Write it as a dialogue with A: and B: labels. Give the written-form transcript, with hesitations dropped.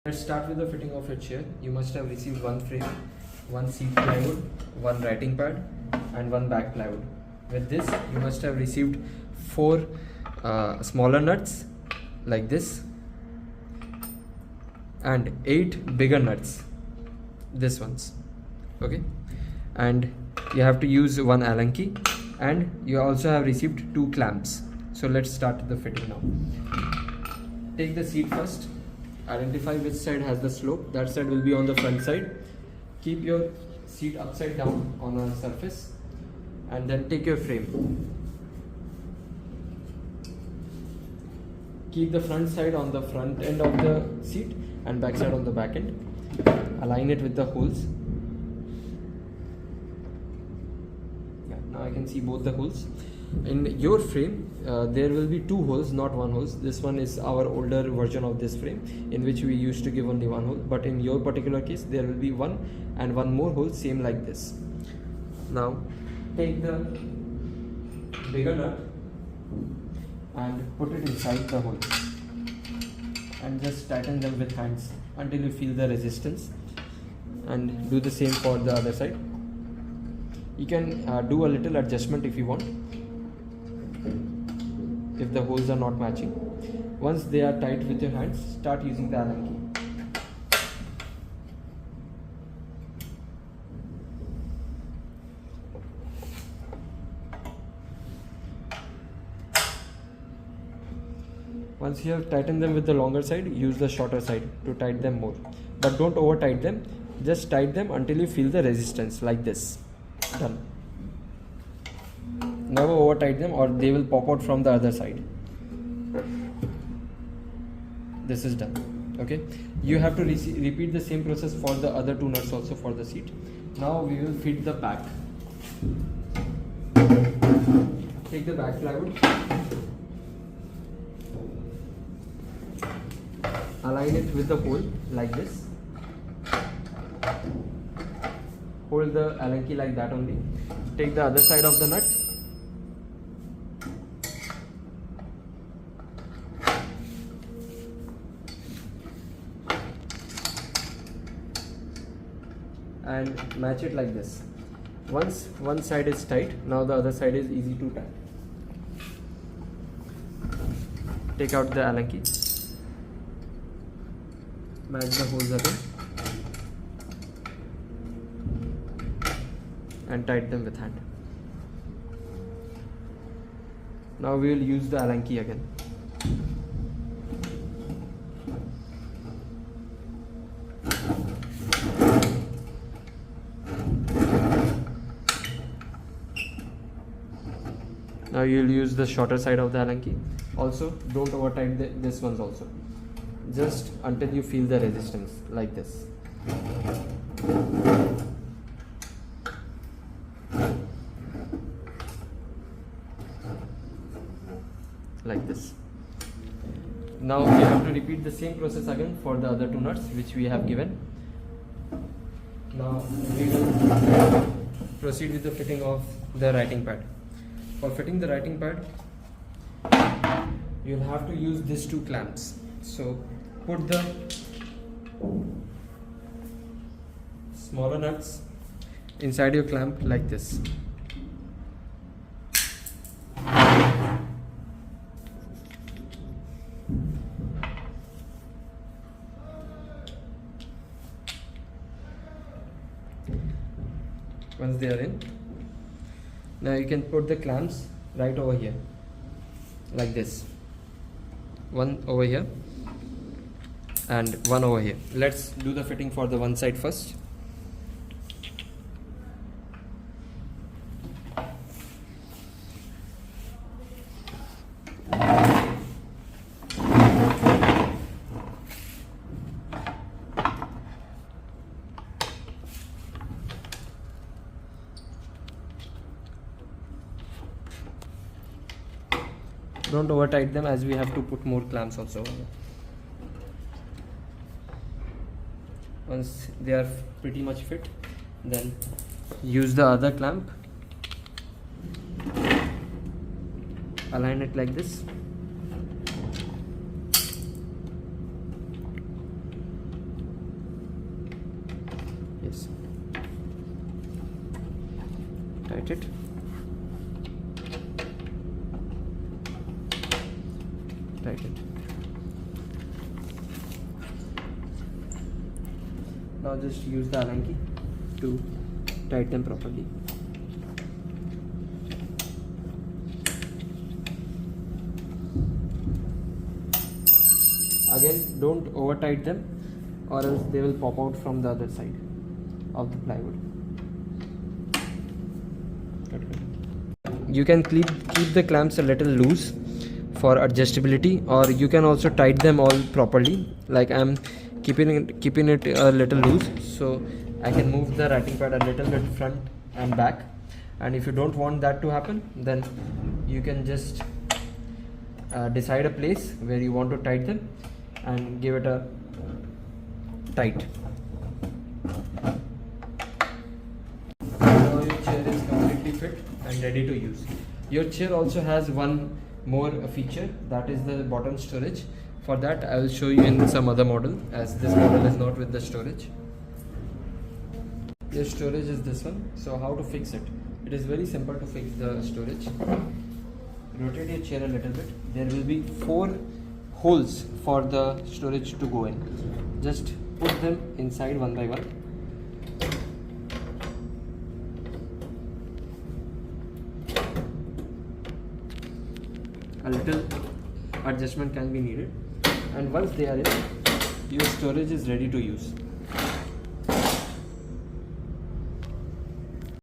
A: Let's start with the fitting of your chair. You must have received one frame, one seat plywood, one writing pad and one back plywood. With this you must have received 4 smaller nuts like this and 8 bigger nuts, this ones, okay, and you have to use one Allen key, and you also have received 2 clamps. So let's start the fitting now. Take the seat first. Identify which side has the slope. That side will be on the front side. Keep your seat upside down on a surface and then take your frame. Keep the front side on the front end of the seat and back side on the back end. Align it with the holes. Yeah, now I can see both the holes. In your frame there will be 2 holes, not 1 hole. This one is our older version of this frame in which we used to give only 1 hole, but in your particular case there will be 1 and 1 more hole, same like this. Now take the bigger nut and put it inside the hole and just tighten them with hands until you feel the resistance, and do the same for the other side. You can do a little adjustment if you want, if the holes are not matching. Once they are tight with your hands, start using the Allen key. Once you have tightened them with the longer side, use the shorter side to tighten them more, but don't over tight them. Just tighten them until you feel the resistance, like this. Done. Never over tight them or they will pop out from the other side. This is done. Okay, you have to repeat the same process for the other 2 nuts also for the seat. Now we will fit the back. Take the back plywood, align it with the hole like this. Hold the Allen key like that only. Take the other side of the nut and match it like this. Once one side is tight, now the other side is easy to tie. Take out the Allen key, match the holes again and tighten them with hand. Now we will use the Allen key again. Now you will use the shorter side of the Allen key. Also don't over tight this ones also. Just until you feel the resistance, like this. Like this. Now we have to repeat the same process again for the other 2 nuts which we have given. Now we will proceed with the fitting of the writing pad. For fitting the writing pad, you will have to use these 2 clamps. So put the smaller nuts inside your clamp like this. Once they are in, now you can put the clamps right over here like this. One over here and one over here. Let's do the fitting for the one side first. Don't over tight them as we have to put more clamps also. Once they are pretty much fit, then use the other clamp, align it like this, place. Tight it. Tight it. Now just use the Allen key to tighten them properly. Again, don't over tight them or else they will pop out from the other side of the plywood. You can keep the clamps a little loose for adjustability, or you can also tight them all properly. Like I'm keeping it a little loose, so I can move the writing pad a little bit front and back. And if you don't want that to happen, then you can just decide a place where you want to tight them and give it a tight. Now your chair is completely fit and ready to use. Your chair also has one more feature, that is the bottom storage. For that I will show you in some other model, as this model is not with the storage. Your storage is this one. So how to fix it? It is very simple to fix the storage. Rotate your chair a little bit. There will be 4 holes for the storage to go in. Just put them inside one by one. A little adjustment can be needed, and once they are in, your storage is ready to use.